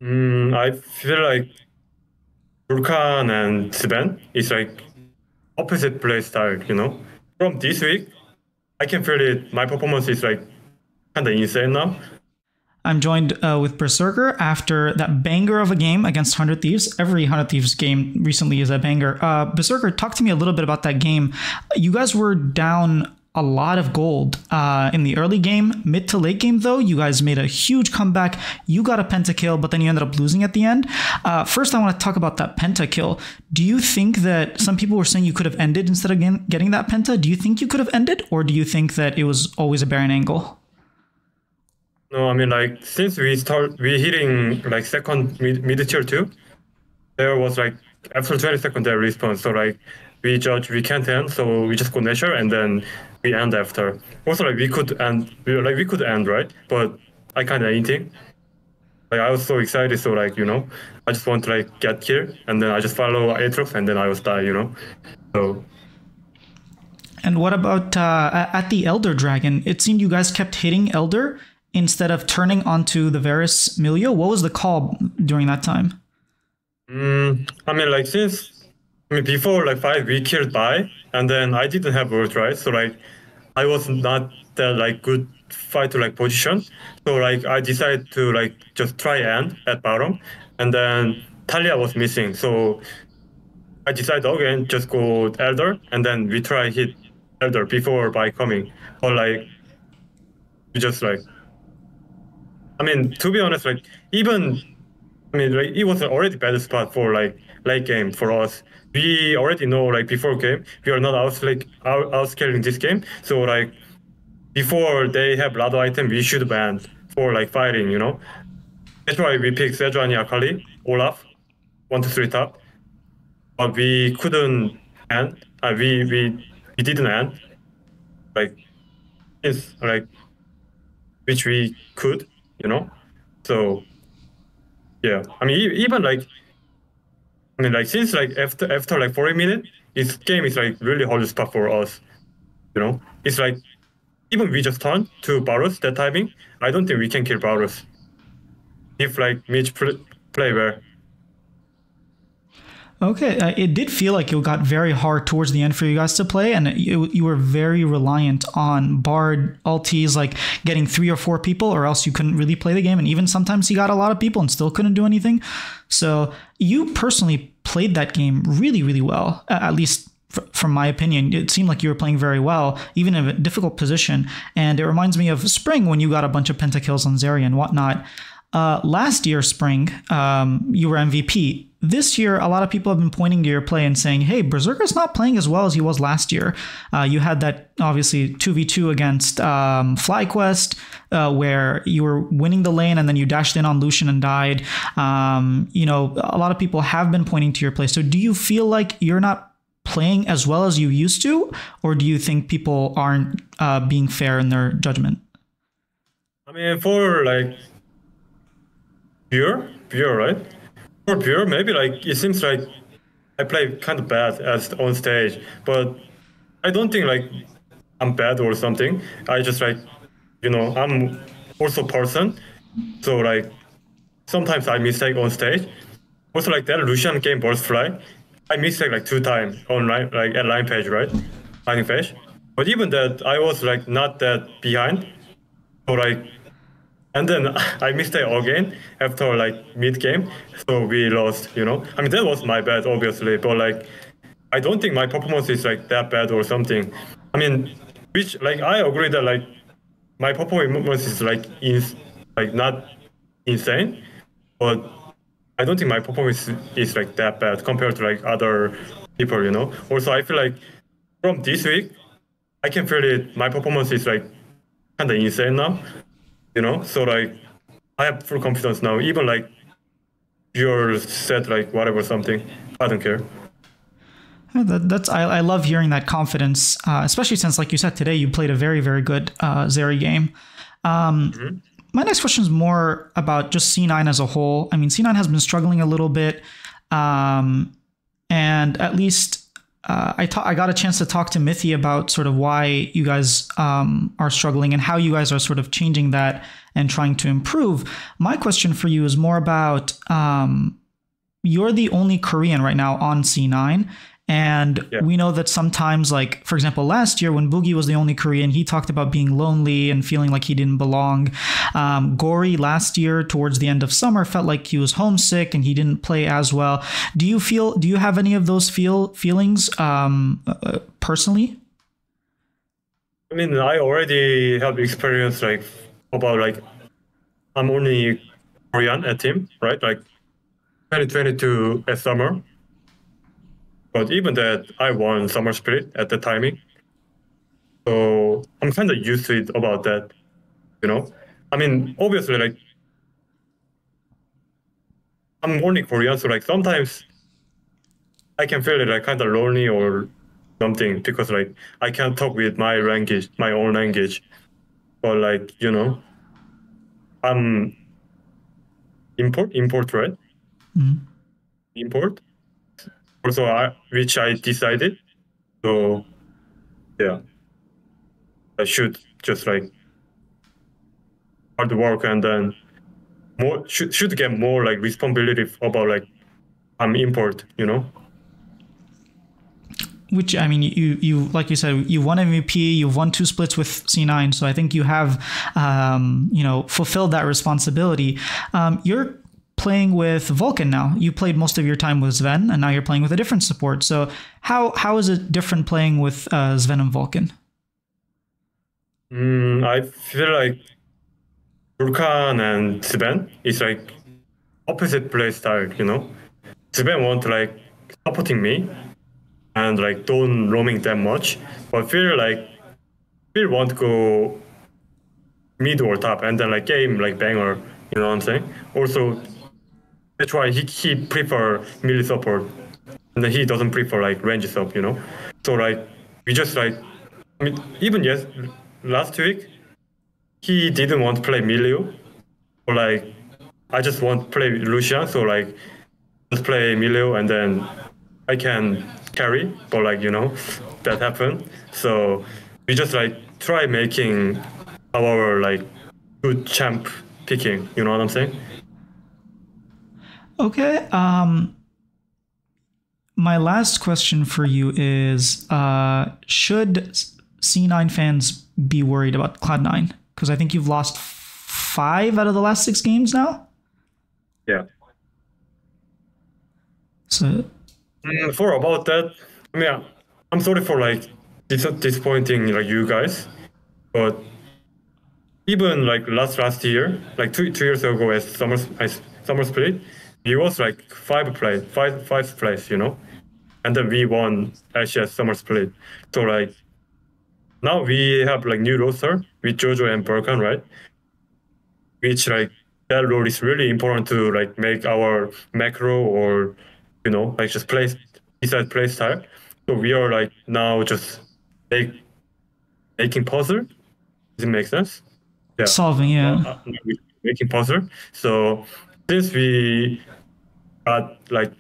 I feel like Vulcan and Zven is like opposite play style, you know? From this week, I can feel it. My performance is like kind of insane now. I'm joined with Berserker after that banger of a game against 100 Thieves. Every 100 Thieves game recently is a banger. Berserker, talk to me a little bit about that game. You guys were down a lot of gold in the early game. Mid to late game, though, you guys made a huge comeback. You got a Penta kill, but then you ended up losing at the end. First, I want to talk about that Penta kill. Do you think that some people were saying you could have ended instead of getting that Penta? Do you think you could have ended, or do you think that it was always a Baron angle? No, I mean like since we hitting like second mid tier two, there was like after 20 seconds there respawn. So like we judge we can't end, so we just go nature and then we end after. Also like we could end, right? But I kinda anything. Like I was so excited, so like, I just want to like get kill and then I just follow Aatrox and then I was die. So And what about at the Elder Dragon? It seemed you guys kept hitting Elder instead of turning onto the Varus Milio. What was the call during that time? I mean like before like five we killed by and then I didn't have word, right? So like I was not that like good fight to like position. So like I decided to like just try end at bottom and then Talia was missing. So I decided again just go Elder and then we try hit Elder before by coming. Or like we just like I mean to be honest, like even like it was an already bad spot for like late game for us. We already know like before game we are not outscaling this game. So like before they have a lot of item we should ban for like fighting. That's why we picked Sejuani, Akali, Olaf, 1 2 3 top. But we couldn't end. We didn't end. Like it's like which we could. So yeah, I mean even like since like after like 40 minutes, this game is like really hard spot for us. It's like even we just turn to Varus that timing, I don't think we can kill Varus if like Mitch play well. Okay, it did feel like it got very hard towards the end for you guys to play, and you were very reliant on Bard ultis, like getting 3 or 4 people, or else you couldn't really play the game. And even sometimes you got a lot of people and still couldn't do anything. So you personally played that game really, really well, at least from my opinion. It seemed like you were playing very well, even in a difficult position. And it reminds me of Spring when you got a bunch of pentakills on Zeri and whatnot. Last year, Spring, you were MVP. This year, a lot of people have been pointing to your play and saying, hey, Berserker's not playing as well as he was last year. You had that, obviously, 2v2 against FlyQuest, where you were winning the lane and then you dashed in on Lucian and died. A lot of people have been pointing to your play. So do you feel like you're not playing as well as you used to? Or do you think people aren't being fair in their judgment? I mean, for like pure, right? For pure, maybe like it seems like I play kind of bad as on stage, but I don't think like I'm bad or something. I just like, I'm also person, so like sometimes I mistake on stage. Also like that Lucian game burst fly, I mistake like 2 times on like at line page, right? Line page. But even that, I was like not that behind, so like. And then I missed it again after like mid game, so we lost. I mean that was my bad, obviously, but like I don't think my performance is like that bad or something. I mean, which like I agree that like my performance is like not insane, but I don't think my performance is like that bad compared to like other people. Also, I feel like from this week, I can feel it. My performance is like kind of insane now. So like I have full confidence now. Even like you're said like whatever something, I don't care. I love hearing that confidence, especially since, like you said today, you played a very, very good Zeri game. My next question is more about just C9 as a whole. I mean, C9 has been struggling a little bit, and at least I got a chance to talk to Mithi about sort of why you guys are struggling and how you guys are sort of changing that and trying to improve. My question for you is more about you're the only Korean right now on C9. And we know that sometimes, like, for example, last year when Boogie was the only Korean, he talked about being lonely and feeling like he didn't belong. Gory last year towards the end of summer felt like he was homesick and he didn't play as well. Do you have any of those feelings personally? I mean, I already have experience like about like I'm only Korean at team, right? Like 2022 at summer. But even that, I won Summer Spirit at the timing. So I'm kind of used to it about that, you know? I mean, obviously, like, I'm only Korean, so like sometimes I can feel it like kind of lonely or something because like I can't talk with my language, my own language. But like, you know, I'm import, right? Mm-hmm. Import. Also, which I decided. So, yeah, I should just like hard work and then more should get more like responsibility about like I'm import, you know. Which, I mean, you like you said, you won MVP, you've won 2 splits with C9, so I think you have, fulfilled that responsibility. You're playing with Vulcan now. You played most of your time with Zven, and now you're playing with a different support. So how is it different playing with Zven and Vulcan? I feel like Vulcan and Zven is like opposite play style, you know. Zven want like supporting me and like don't roaming that much, but feel want to go mid or top and then like game like banger, you know what I'm saying? Also, that's why he prefer melee support, and then he doesn't prefer like range support, you know. So like we just like, I mean, even last week he didn't want to play Milio, or like I just want to play Lucian, so like just play Milio and then I can carry, but like you know that happened. So we just like try making our like good champ picking, you know what I'm saying? Okay. My last question for you is, should C9 fans be worried about Cloud9? Because I think you've lost 5 out of the last 6 games now? Yeah. So... for about that, I mean, I'm sorry for like disappointing like you guys, but even like last year, like two years ago as summer split, we was like 5th place, you know, and then we won LCS summer split. So like now we have like new roster with Jojo and Vulcan, right? Which like that role is really important to like make our macro or you know like just decide play style. So we are like now just making puzzle. Does it make sense? Yeah. Solving, yeah. Making puzzle. So since we got like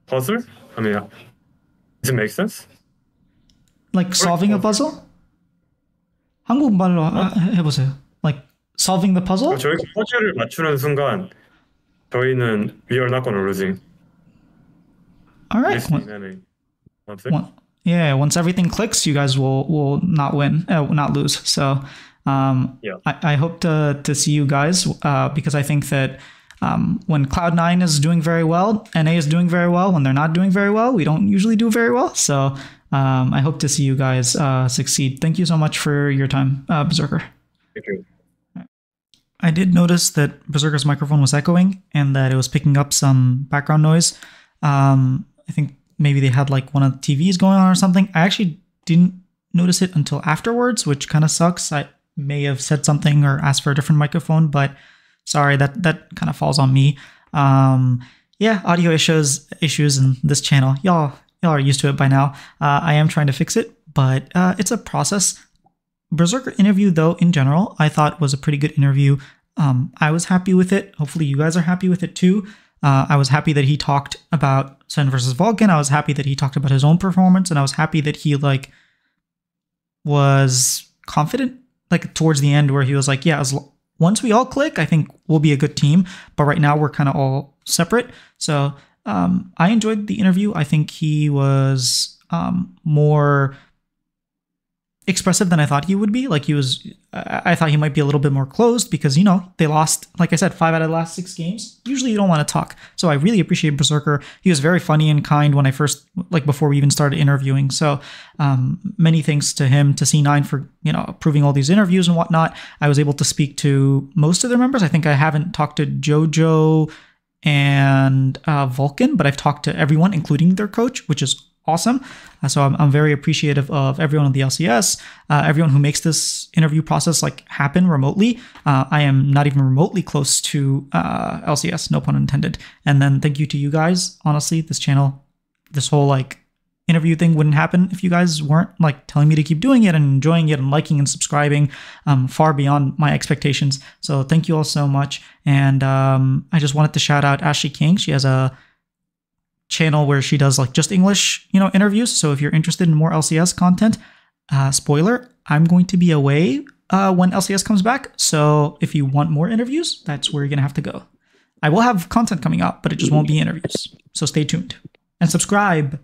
puzzle, I mean, does it make sense? Like solving a puzzle? 한국말로 해보세요. Like solving the puzzle? 저희가 퍼즐을 맞추는 순간 저희는 we are not gonna losing. All right. Yeah, once everything clicks, you guys will not win, not lose. So I hope to see you guys because I think that when Cloud9 is doing very well, NA is doing very well. When they're not doing very well, we don't usually do very well. So I hope to see you guys succeed. Thank you so much for your time, Berserker. Thank you. I did notice that Berserker's microphone was echoing and that it was picking up some background noise. I think maybe they had like one of the TVs going on or something. I actually didn't notice it until afterwards, which kind of sucks. I may have said something or asked for a different microphone, but sorry, that kind of falls on me. Yeah, audio issues in this channel. Y'all are used to it by now. I am trying to fix it, but it's a process. Berserker interview, though, in general, I thought was a pretty good interview. I was happy with it. Hopefully you guys are happy with it too. I was happy that he talked about Zven versus Vulcan. I was happy that he talked about his own performance, and I was happy that he like was confident like towards the end where he was like, yeah, once we all click, I think we'll be a good team. But right now we're kind of all separate. So I enjoyed the interview. I think he was more expressive than I thought he would be. Like I thought he might be a little bit more closed because, you know, they lost, like I said, 5 out of the last 6 games. Usually you don't want to talk. So I really appreciate Berserker. He was very funny and kind when I first, like before we even started interviewing. So many thanks to him, to C9 for, you know, approving all these interviews and whatnot. I was able to speak to most of their members. I think I haven't talked to Jojo and Vulcan, but I've talked to everyone, including their coach, which is awesome. So I'm very appreciative of everyone on the LCS, everyone who makes this interview process like happen remotely. I am not even remotely close to LCS, no pun intended. And then thank you to you guys. Honestly, this channel, this whole like interview thing wouldn't happen if you guys weren't like telling me to keep doing it and enjoying it and liking and subscribing, far beyond my expectations. So thank you all so much. And I just wanted to shout out Ashley King. She has a channel where she does like just English, you know, interviews. So if you're interested in more LCS content, spoiler, I'm going to be away when LCS comes back. So if you want more interviews, that's where you're gonna have to go. I will have content coming up, but it just won't be interviews. So stay tuned and subscribe.